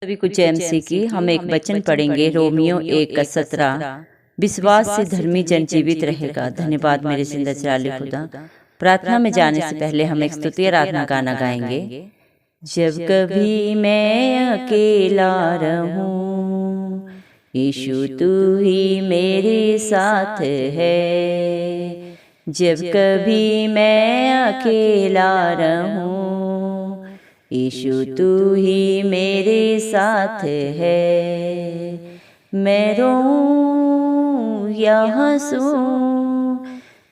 सभी को जय मसीह की। हम एक वचन पढ़ेंगे, रोमियो 1:17। विश्वास से धर्मी जन जीवित रहेगा। धन्यवाद मेरे जिंदा चराले खुदा। प्रार्थना में जाने से पहले हम एक स्तुति आराधना गाना गाएंगे। जब कभी मैं अकेला रहूं, यीशु तू ही मेरे साथ है। जब कभी मैं अकेला रहूं, यीशु तू ही मेरे साथ है। मैं रोऊं या हंसूं,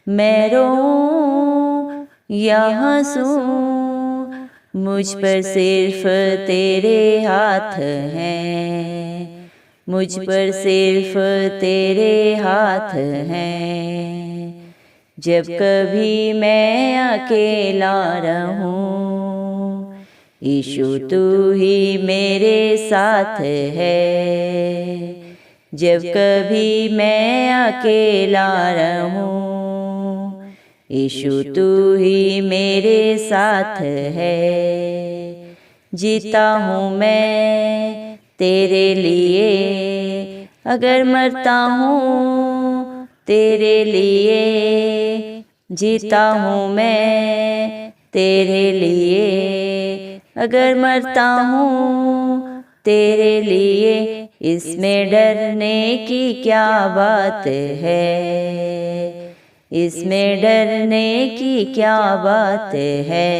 मैं रोऊं या हंसूं, मुझ पर सिर्फ तेरे हाथ हैं। मुझ पर सिर्फ तेरे हाथ हैं। जब कभी मैं अकेला रहूं, यीशु तू ही मेरे साथ है। जब कभी मैं अकेला रहूं, यीशु तू ही मेरे साथ है। जीता हूँ मैं तेरे लिए, अगर मरता हूँ तेरे लिए। जीता हूँ मैं तेरे लिए, अगर मरता हूँ तेरे लिए। इसमें डरने की क्या बात है, इसमें डरने की क्या बात है।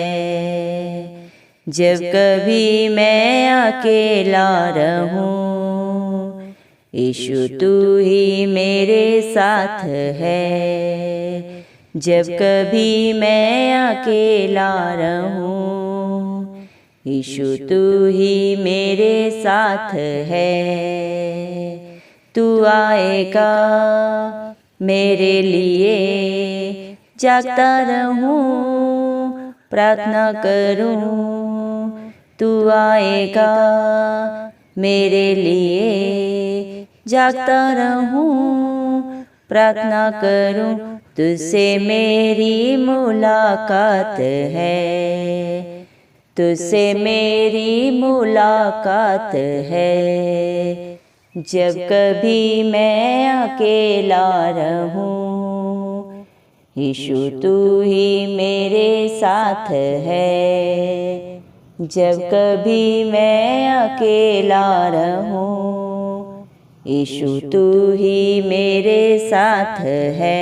जब कभी मैं अकेला रहूं, यीशु तू ही मेरे साथ है। जब कभी मैं अकेला रहूं, यीशु तू ही मेरे साथ है। तू आएगा मेरे लिए, जागता रहूं, प्रार्थना करूं। तू आएगा मेरे लिए, जागता रहूं, प्रार्थना करूं। तुझसे मेरी मुलाकात है, तुझसे मेरी मुलाकात है। जब कभी मैं अकेला रहूं, यीशु तू ही मेरे साथ है। जब कभी मैं अकेला रहूं, यीशु तू ही मेरे साथ है।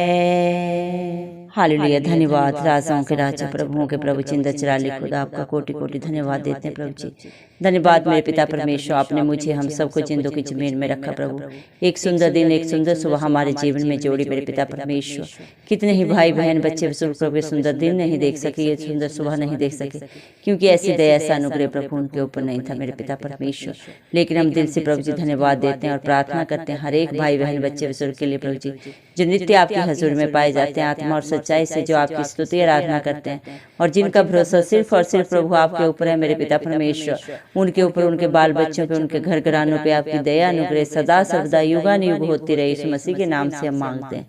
हालेलुया। धन्यवाद राजाओं के राजा, प्रभुओं के प्रभु, जिंदा चिराले खुदा, आपका कोटि कोटि धन्यवाद देते हैं प्रभु जी। धन्यवाद मेरे पिता परमेश्वर, आपने मुझे हम सबको जिंदों की जमीन में रखा प्रभु। एक सुंदर दिन, एक सुंदर सुबह हमारे जीवन में जोड़ी मेरे पिता परमेश्वर। कितने ही भाई बहन बच्चे बुजुर्ग प्रभु सुंदर दिन नहीं देख सके, ये सुंदर सुबह नहीं देख सके, क्योंकि ऐसी दया ऐसा अनुग्रह प्रभु उनके ऊपर नहीं था मेरे पिता परमेश्वर। लेकिन हम दिल से प्रभु जी धन्यवाद देते हैं और प्रार्थना करते हैं हर एक भाई बहन बच्चे बुजुर्ग के लिए प्रभु जी, जो नित्य आपकी हजूर में पाए जाते हैं, आत्मा और सच्चाई से जो आपकी स्तुति आराधना करते हैं, और जिनका भरोसा सिर्फ और सिर्फ प्रभु आपके ऊपर है मेरे पिता परमेश्वर। उनके ऊपर, उनके बाल बच्चों पे, उनके घर घरानों पे आपकी दया अनुग्रह सदा सर्वदा युगानुयुग होती रहे। यीशु मसीह के नाम से हम मांगते हैं।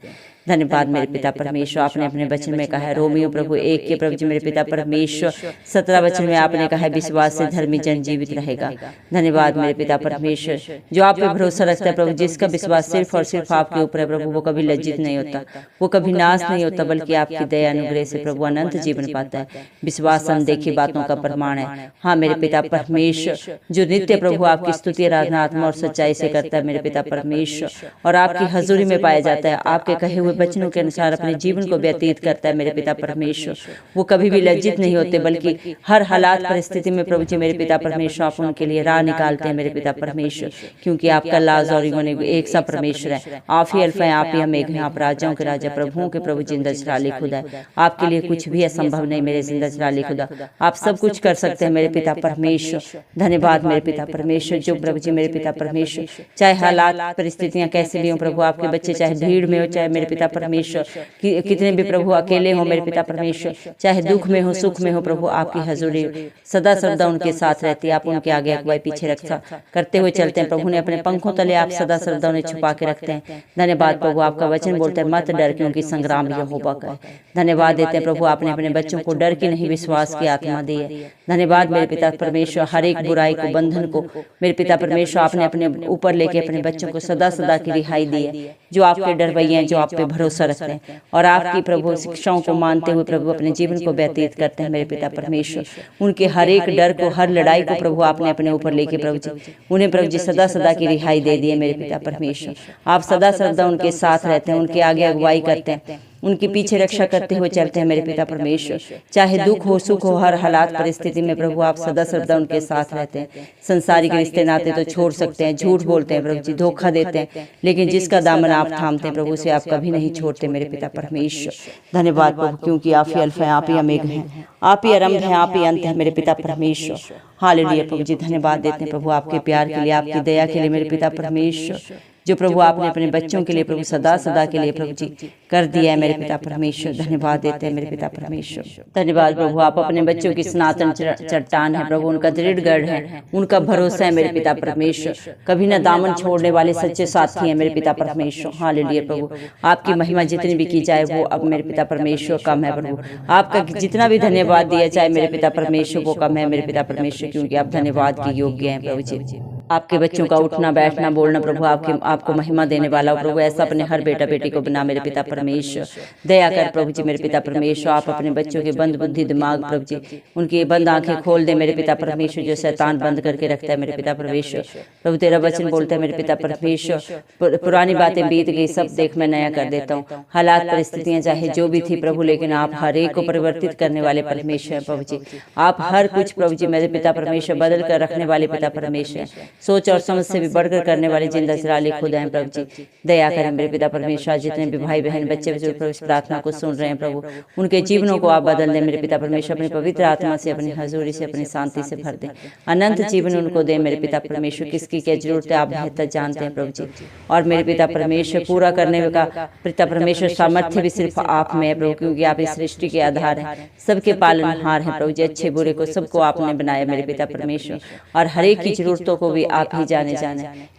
धन्यवाद मेरे पिता परमेश्वर। आपने अपने वचन में कहा है, रोमियो प्रभु 1 के प्रभु जी मेरे पिता परमेश्वर 17 वचन में आपने कहा है, विश्वास से धर्मी जन जीवित रहेगा। धन्यवाद मेरे पिता परमेश्वर, जो आप पे भरोसा रखता है प्रभु, जिसका विश्वास सिर्फ और सिर्फ आपके ऊपर है प्रभु, वो कभी लज्जित नहीं होता, वो कभी नाश नहीं होता, बल्कि आपकी दया अनुग्रह से प्रभु अनंत जीवन पाता है। विश्वास अनदेखी बातों का प्रमाण है। हाँ मेरे पिता परमेश्वर, जो नित्य प्रभु आपकी स्तुति आराधना आत्मा और सच्चाई से करता है मेरे पिता परमेश्वर, और आपकी हजूरी में पाया जाता है, आपके कहे हुए वचनों के अनुसार अपने जीवन को व्यतीत करता है मेरे पिता परमेश्वर, वो कभी भी लज्जित नहीं होते, बल्कि हर हालात परिस्थिति में प्रभु जी मेरे पिता परमेश्वर आप उनके लिए राह निकालते हैं मेरे पिता परमेश्वर, क्योंकि आपका लाज और एक सा परमेश्वर है। आप ही अल्फा हैं, आप ही मेघ हैं, आप राजाओं के राजा, प्रभुओं के प्रभु, जिंदा चिराली खुदा है। आपके लिए कुछ भी असंभव नहीं मेरे जिंदा चिराली खुदा, आप सब कुछ कर सकते हैं मेरे पिता परमेश्वर। धन्यवाद मेरे पिता परमेश्वर, जो प्रभु जी मेरे पिता परमेश्वर, चाहे हालात परिस्थितियां कैसे भी हो प्रभु, आपके बच्चे चाहे भीड़ में हो, चाहे मेरे पिता पिता परमेश्वर, कितने भी प्रभु अकेले हो मेरे पिता परमेश्वर, चाहे दुख में हो सुख में हो प्रभु, आपकी हजूरी सदा सर्वदा उनके साथ रहती है। आप उनके आगे अगुवाई पीछे रक्षा करते हुए चलते हैं प्रभु ने अपने पंखों तले आप सदा सर्वदा उन्हें छुपा के रखते हैं। धन्यवाद प्रभु, आपका वचन बोलता है मत डर क्योंकि संग्राम यहोवा का है। धन्यवाद देते हैं प्रभु, आपने अपने बच्चों को डर की नहीं विश्वास की आत्मा दी है। धन्यवाद मेरे पिता परमेश्वर, हर एक बुराई को बंधन को मेरे पिता परमेश्वर आपने अपने ऊपर लेके अपने बच्चों को सदा सदा की रिहाई दी है, जो आपके डरवैये हैं, जो आप पे भरोसा रखते हैं और आपकी प्रभु शिक्षाओं को मानते हुए प्रभु अपने जीवन को व्यतीत करते हैं मेरे पिता परमेश्वर। उनके हर एक डर को, हर लड़ाई को प्रभु आपने अपने ऊपर लेके प्रभु जी उन्हें प्रभु जी सदा सदा की रिहाई दे दी है मेरे पिता परमेश्वर। आप सदा सदा उनके साथ रहते हैं, उनके आगे अगुवाई करते हैं, उनके पीछे रक्षा करते हुए चलते हैं मेरे पिता परमेश्वर। चाहे दुख हो सुख हो, हर हालात परिस्थिति में प्रभु आप सदा सर्वदा उनके साथ रहते हैं। संसारिक रिश्ते नाते तो छोड़ सकते हैं, झूठ बोलते हैं प्रभु जी, धोखा देते हैं, लेकिन जिसका दामन आप थामते हैं प्रभु से आप कभी नहीं छोड़ते मेरे पिता परमेश्वर। धन्यवाद प्रभु, क्योंकि आप ही अल्फा हैं, आप ही ओमेगा हैं, आप ही आरंभ हैं, आप ही अंत है मेरे पिता परमेश्वर। हालेलुया प्रभु जी, धन्यवाद देते हैं प्रभु आपके प्यार के लिए, आपकी दया के लिए मेरे पिता परमेश्वर, जो प्रभु आपने अपने बच्चों के लिए प्रभु सदा सदा के लिए प्रभु जी कर दिया है मेरे पिता परमेश्वर। धन्यवाद देते हैं मेरे पिता परमेश्वर। धन्यवाद प्रभु, आप अपने बच्चों की सनातन चट्टान है प्रभु, उनका दृढ़ गढ़ है, उनका भरोसा है मेरे पिता परमेश्वर। कभी न दामन छोड़ने वाले सच्चे साथी हैं मेरे पिता परमेश्वर। हालेलुया प्रभु, आपकी महिमा जितनी भी की जाए वो अब मेरे पिता परमेश्वर कम है प्रभु। आपका जितना भी धन्यवाद दिया जाए मेरे पिता परमेश्वर वो कम है मेरे पिता परमेश्वर, क्योंकि आप धन्यवाद के योग्य हैं प्रभु जी। आपके बच्चों का उठना बैठना बोलना प्रभु आपको महिमा देने वाला हो प्रभु, ऐसा अपने हर बेटा बेटी को बना मेरे पिता परमेश्वर। दया कर प्रभु जी मेरे पिता परमेश्वर, आप अपने बच्चों के बंद बुद्धि दिमाग प्रभु जी उनकी बंद आंखें खोल दे मेरे पिता परमेश्वर, जो शैतान बंद करके रखता है मेरे पिता परमेश्वर। प्रभु तेरा वचन बोलता है मेरे पिता परमेश्वर, पुरानी बातें बीत गई, सब देख मैं नया कर देता हूँ। हालात परिस्थितियां चाहे जो भी थी प्रभु, लेकिन आप हर एक को परिवर्तित करने वाले परमेश्वर हैं प्रभु जी। आप हर कुछ प्रभु जी मेरे पिता परमेश्वर बदल कर रखने वाले पिता परमेश्वर, सोच और समझ से भी बढ़कर करने वाले जिंदा चिराले खुदा हैं प्रभु जी। दया करें मेरे पिता परमेश्वर, जितने भी भाई बहन बच्चे इस प्रार्थना को सुन रहे हैं प्रभु, उनके जीवनों को आप बदल दें मेरे पिता परमेश्वर। अपनी पवित्र आत्मा से, अपनी हजूरी से, अपनी शांति से भर दें, अनंत जीवन उनको दें मेरे पिता परमेश्वर। किसकी क्या जरूरत है आप बेहतर जानते हैं प्रभु जी, और मेरे पिता परमेश्वर पूरा करने का पिता परमेश्वर सामर्थ्य भी सिर्फ आप में है प्रभु, क्योंकि आप इस सृष्टि के आधार हैं, सबके पालनहार हैं प्रभु जी। अच्छे बुरे को सबको आपने बनाया मेरे पिता परमेश्वर, और हर एक की जरूरतों को भी आप ही जाने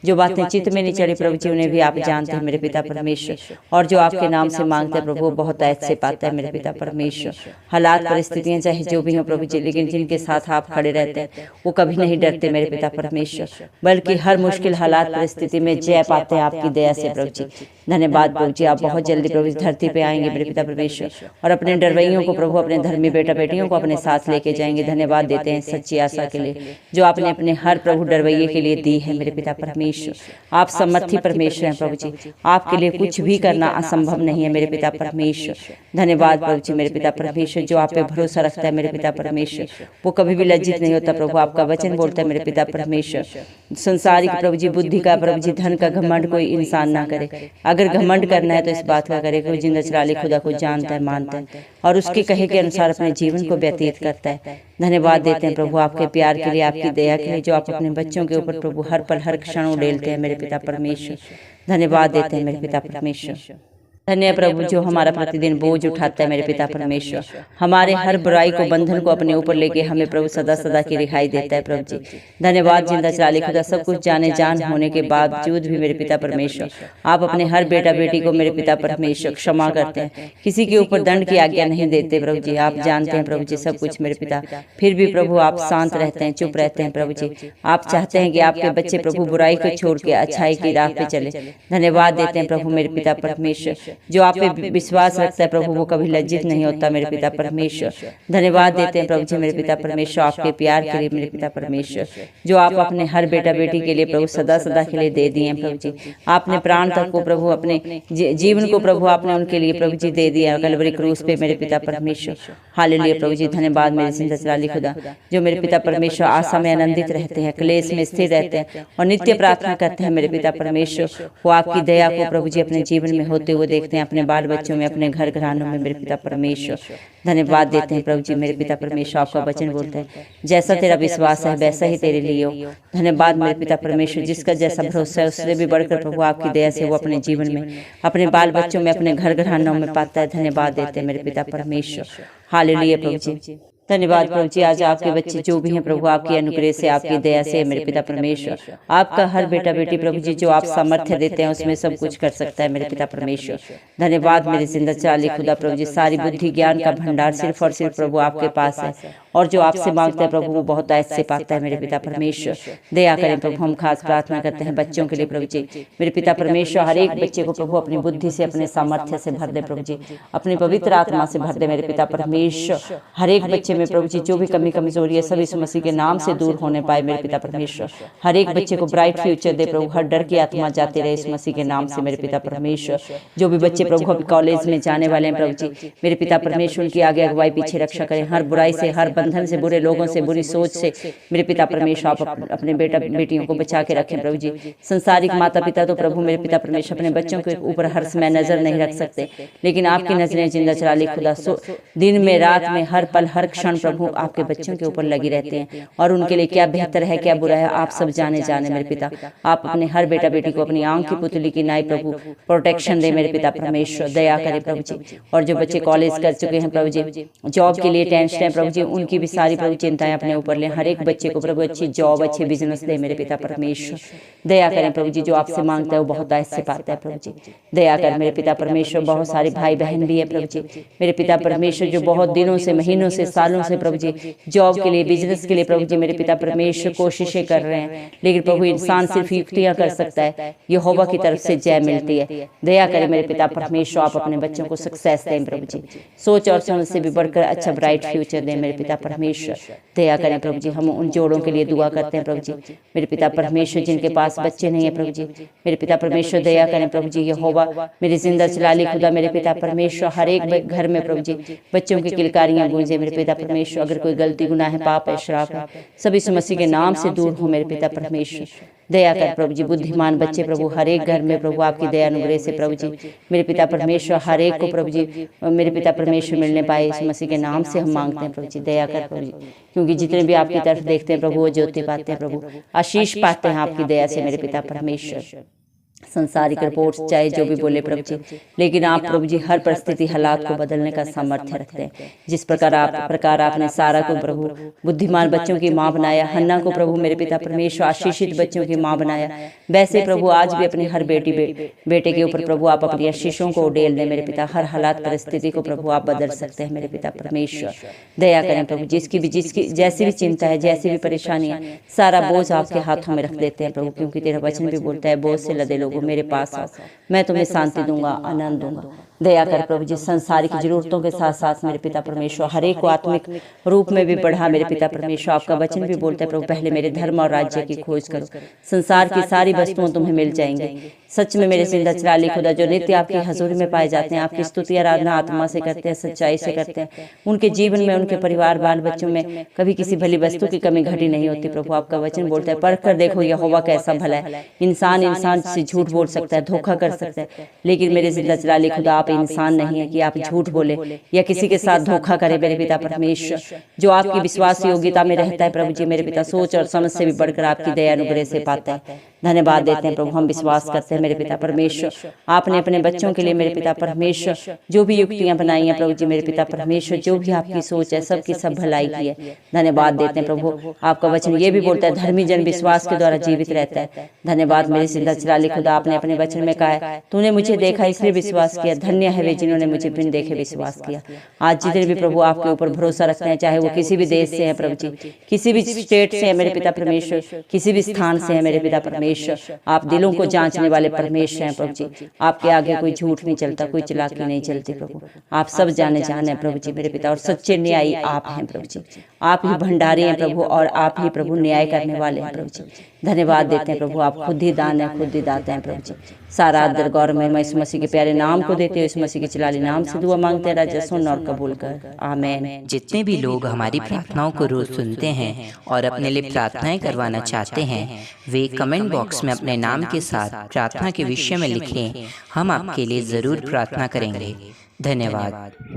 जो बातें चित्त में नहीं चढ़ी प्रभु जी उन्हें भी आप जानते हैं मेरे पिता परमेश्वर, और जो आपके नाम से मांगते हैं प्रभु बहुत ऐसे से पाता है मेरे पिता परमेश्वर। हालात परिस्थितियां चाहे जो भी हो प्रभु जी, लेकिन जिनके साथ आप खड़े रहते हैं वो कभी नहीं डरते मेरे पिता परमेश्वर, बल्कि हर मुश्किल हालात परिस्थिति में जय पाते हैं आपकी दया से प्रभु जी। धन्यवाद प्रभु जी, आप बहुत जल्दी प्रभु इस धरती पे आएंगे मेरे पिता परमेश्वर, और अपने डरवैयों को प्रभु, अपने धर्मी बेटा बेटियों को अपने साथ लेके जाएंगे। धन्यवाद देते हैं सच्ची आशा के लिए जो आपने अपने हर प्रभु डरवैये के लिए दी है मेरे पिता परमेश्वर। आप समर्थी परमेश्वर हैं प्रभु जी, आपके लिए कुछ भी करना असंभव नहीं है मेरे पिता परमेश्वर। धन्यवाद प्रभु जी मेरे पिता परमेश्वर, जो आप पे भरोसा रखता है मेरे पिता परमेश्वर वो कभी भी लज्जित नहीं होता प्रभु। आपका वचन बोलता है मेरे पिता परमेश्वर, संसारिक प्रभु जी बुद्धि का प्रभु जी धन का घमंड कोई इंसान ना करे। अगर घमंड करना है तो इस बात का करे कि वो जिंदा चिराले खुदा को जानता है, मानता है, और उसके कहे के अनुसार अपने जीवन को व्यतीत करता है। धन्यवाद देते हैं प्रभु आपके प्यार के लिए, आपकी दया के लिए, जो आप अपने बच्चों के ऊपर प्रभु हर पल हर क्षण उड़ेलते हैं मेरे पिता परमेश्वर। धन्यवाद देते हैं मेरे पिता परमेश्वर। धन्य प्रभु जो हमारा प्रतिदिन बोझ उठाता है मेरे पिता परमेश्वर, हमारे हर बुराई को बंधन को अपने ऊपर लेके हमें प्रभु सदा सदा की रिहाई देता है प्रभु जी। धन्यवाद जिंदा चिराले खुदा, सब कुछ जाने जान होने के बावजूद भी मेरे पिता परमेश्वर आप अपने हर बेटा बेटी को मेरे पिता परमेश्वर क्षमा करते हैं, किसी के ऊपर दंड की आज्ञा नहीं देते प्रभु जी। आप जानते हैं प्रभु जी सब कुछ मेरे पिता, फिर भी प्रभु आप शांत रहते हैं, चुप रहते हैं प्रभु जी। आप चाहते हैं कि आपके बच्चे प्रभु बुराई को छोड़ के अच्छाई की राह पे चले। धन्यवाद देते हैं प्रभु मेरे पिता परमेश्वर, जो आप पे विश्वास रखता है प्रभु वो कभी लज्जित नहीं होता मेरे पिता परमेश्वर। धन्यवाद देते हैं प्रभु जी मेरे पिता परमेश्वर आपके प्यार के लिए मेरे पिता परमेश्वर, जो आप अपने हर बेटा बेटी के लिए प्रभु सदा सदा के लिए दे दिए हैं प्रभु जी। आपने प्राण तक को प्रभु, अपने जीवन को प्रभु आपने उनके लिए प्रभु जी दे दिया कलवरी क्रूस पे मेरे पिता परमेश्वर। हालेलुया प्रभु जी। धन्यवाद मेरे जिंदा चिराले खुदा, जो मेरे पिता परमेश्वर आशा में आनंदित रहते हैं, क्लेश में स्थिर रहते हैं और नित्य प्रार्थना करते हैं मेरे पिता परमेश्वर, वो आपकी दया को प्रभु जी अपने जीवन में होते हुए देखते हैं अपने बाल बच्चों में, अपने घर घरानों में मेरे पिता परमेश्वर। धन्यवाद देते हैं प्रभु जी मेरे पिता परमेश्वर। आपका वचन बोलता है जैसा तेरा विश्वास है वैसा ही तेरे लिए हो। धन्यवाद मेरे पिता परमेश्वर, जिसका जैसा भरोसा है उससे भी बढ़कर प्रभु आपकी दया से वो अपने जीवन में, अपने बाल बच्चों में, अपने घर घरानों में पाता है। धन्यवाद देते हैं मेरे पिता परमेश्वर। हालेलुया प्रभु जी। धन्यवाद प्रभु जी। आज आपके बच्चे जो भी हैं प्रभु, आपकी अनुग्रह से, आपकी दया से मेरे पिता परमेश्वर, आपका हर बेटा बेटी प्रभु जी जो आप सामर्थ्य देते हैं उसमें सब कुछ कर सकता है मेरे पिता परमेश्वर। धन्यवाद मेरे जिंदा चाली खुदा प्रभु जी। सारी बुद्धि ज्ञान का भंडार सिर्फ और सिर्फ प्रभु आपके पास है, और जो आपसे मांगते हैं प्रभु वो बहुत आयत से पाता है मेरे पिता परमेश्वर। दया करें प्रभु। हम खास प्रार्थना करते हैं बच्चों के लिए प्रभु जी मेरे पिता परमेश्वर। हर एक बच्चे को प्रभु अपनी बुद्धि से, अपने सामर्थ्य से भर दे प्रभु जी, अपनी पवित्र आत्मा से भर दे मेरे पिता परमेश्वर। हर एक बच्चे में प्रभु जी जो भी कमी कमजोरी है सब यीशु मसीह के नाम से दूर होने पाए मेरे पिता परमेश्वर। हर एक बच्चे को ब्राइट फ्यूचर दे प्रभु, हर डर की आत्मा जाते रहे यीशु मसीह के नाम से मेरे पिता परमेश्वर। जो भी बच्चे प्रभु अभी कॉलेज में जाने वाले हैं प्रभु जी मेरे पिता परमेश्वर, उनकी आगे अगुवाई पीछे रक्षा करें, हर बुराई से, हर बंधन से, बुरे लोगों से, बुरी सोच से मेरे पिता परमेश्वर आप अपने बेटा बेटियों को बचा के रखें प्रभु जी। संसारिक माता पिता तो प्रभु मेरे पिता परमेश्वर अपने बच्चों के ऊपर हर समय नजर नहीं रख सकते, लेकिन आपकी नजरें जिंदा चराली खुदा दिन में रात में हर पल हर क्षण प्रभु आपके बच्चों के ऊपर लगी रहते हैं, और उनके लिए क्या बेहतर है क्या बुरा है आप सब जाने मेरे पिता। आप अपने हर बेटा बेटी को अपनी आंख की पुतली की नाई प्रभु प्रोटेक्शन दे मेरे पिता परमेश्वर। दया करे प्रभु जी। और जो बच्चे कॉलेज कर चुके हैं प्रभु जी, जॉब के लिए टेंशन है प्रभु जी, उनकी भी सारी प्रभु चिंताएं अपने ऊपर लें। हर एक बच्चे को प्रभु अच्छी जॉब, अच्छे बिजनेस दे मेरे पिता परमेश्वर। दया करें प्रभु जी। जो आपसे मांगता है वो बहुत आयत से पाता है प्रभु जी। दया कर मेरे पिता परमेश्वर। बहुत सारे भाई बहन भी है प्रभु जी मेरे पिता परमेश्वर जो बहुत दिनों से, महीनों से, सालों से प्रभु जी जॉब के लिए, बिजनेस के लिए प्रभु जी मेरे पिता परमेश्वर कोशिशें कर रहे हैं, लेकिन प्रभु इंसान सिर्फ युक्तियां कर सकता है, यहोवा की तरफ से जय मिलती है। दया करें मेरे पिता परमेश्वर। आप अपने बच्चों को सक्सेस दें प्रभु जी, सोच और समझ से भी बढ़कर अच्छा ब्राइट फ्यूचर दें मेरे पिता परमेश्वर। दया करें प्रभु जी। हम उन जोड़ों के लिए दुआ करते हैं प्रभु जी मेरे पिता परमेश्वर जिनके पास बच्चे नहीं है प्रभु जी मेरे पिता परमेश्वर। दया करें प्रभु जी। यहोवा मेरी जिंदा चलाली खुदा मेरे पिता परमेश्वर। हर एक घर में प्रभु जी बच्चों की किलकारियां गूंजे मेरे पिता परमेश्वर। अगर कोई गलती गुनाह है, पाप है, श्राप है, सभी यीशु मसीह के नाम से दूर हो मेरे पिता परमेश्वर। दया कर प्रभु जी। बुद्धिमान बच्चे प्रभु हर एक घर में प्रभु आपकी दया अनुग्रह से प्रभु जी मेरे पिता परमेश्वर हर एक को प्रभु जी मेरे पिता परमेश्वर मिलने पाए यीशु मसीह के नाम से हम मांगते हैं प्रभु जी। दया कर प्रभु जी, क्योंकि जितने भी आपकी तरफ देखते हैं प्रभु वो ज्योति पाते हैं प्रभु, आशीष पाते हैं आपकी दया से मेरे पिता परमेश्वर। संसारिक रिपोर्ट्स चाहे जो भी बोले प्रभु जी, लेकिन आप प्रभु जी हर परिस्थिति हालात को बदलने का सामर्थ्य रखते हैं। जिस प्रकार आपने सारा को प्रभु बुद्धिमान बच्चों की माँ बनाया, हन्ना को प्रभु मेरे पिता परमेश्वर आशीषित बच्चों की माँ बनाया, वैसे प्रभु आज भी अपनी हर बेटे के ऊपर प्रभु आप अपनी आशीषों को उड़ेल दें मेरे पिता। हर हालात परिस्थिति को प्रभु आप बदल सकते हैं मेरे पिता परमेश्वर। दया करें प्रभु। जिसकी जैसी भी चिंता है, जैसी भी परेशानियां, सारा बोझ आपके हाथों में रख देते हैं प्रभु, क्योंकि तेरा वचन भी बोलता है बोझ से लदे लोगों मेरे पास आओ, मैं तुम्हें शांति दूंगा, आनंद दूंगा। दया कर प्रभु जी। संसारिक जरूरतों के साथ साथ मेरे पिता परमेश्वर हर एक को आत्मिक रूप में भी बढ़ा मेरे पिता परमेश्वर। आपका वचन भी बोलता है प्रभु पहले मेरे धर्म और राज्य की खोज करो, संसार की सारी वस्तुएं तुम्हें मिल जाएंगी। सच में मेरे जिंदा चराली खुदा जो नित्य आपकी हजूरी में पाए जाते हैं, आपकी स्तुति आराधना आत्मा से करते हैं, सच्चाई से करते हैं, उनके जीवन में, उनके परिवार बाल बच्चों में कभी किसी भली वस्तु की कमी घटी नहीं होती प्रभु। आपका वचन बोलता है परख कर देखो यहोवा कैसा भला है। इंसान से झूठ बोल सकता है, धोखा कर सकता है, लेकिन मेरे जिंदा चराली खुदा आप इंसान नहीं है कि आप झूठ बोले या किसी के साथ धोखा करे मेरे पिता परमेश्वर। जो आपकी विश्वास योग्यता में रहता है प्रभु जी मेरे पिता, सोच और समझ से भी बढ़कर आपकी दया अनुग्रह से पाता है। धन्यवाद देते हैं प्रभु। हम विश्वास करते हैं मेरे पिता परमेश्वर आपने अपने बच्चों के लिए मेरे पिता परमेश्वर जो भी युक्तियां बनाई हैं प्रभु जी मेरे पिता परमेश्वर, जो भी आपकी सोच है सबकी सब भलाई की है। धन्यवाद देते हैं प्रभु। आपका वचन ये भी बोलता है धर्मी जन विश्वास के द्वारा जीवित रहता है। धन्यवाद मेरे जिंदा चराली खुदा। आपने अपने वचन में कहा है तूने मुझे देखा इसलिए विश्वास किया, धन्य है वे जिन्होंने मुझे बिन देखे विश्वास किया। आज जितने भी प्रभु आपके ऊपर भरोसा रखते हैं, चाहे वो किसी भी देश से है प्रभु जी, किसी भी स्टेट से है मेरे पिता परमेश्वर, किसी भी स्थान से है मेरे पिता परमेश्वर, आप दिलों को जांचने वाले परमेश्वर हैं प्रभु जी। आपके आगे कोई झूठ नहीं चलता, कोई चालाकी नहीं चलती प्रभु। आप सब जाने प्रभु जी मेरे पिता, और सच्चे न्यायी आप हैं प्रभु जी। आप ही भंडारी हैं प्रभु, और आप ही प्रभु न्याय करने वाले हैं प्रभु जी। धन्यवाद देते हैं प्रभु। आप खुद ही दान है, खुद ही दाता हैं प्रभु जी। सारा आदर गौरव महिमा इस मसीह के प्यारे नाम को देते हुए इस मसीह के चिलाली नाम से दुआ मांगते हैं राजा, सुन और कबूल कर, आमीन। जितने भी लोग हमारी प्रार्थनाओं को रोज सुनते हैं और अपने लिए प्रार्थनाएं करवाना चाहते हैं, वे कमेंट बॉक्स में अपने नाम के साथ प्रार्थना के विषय में लिखें। हम आपके लिए ज़रूर प्रार्थना करेंगे। धन्यवाद।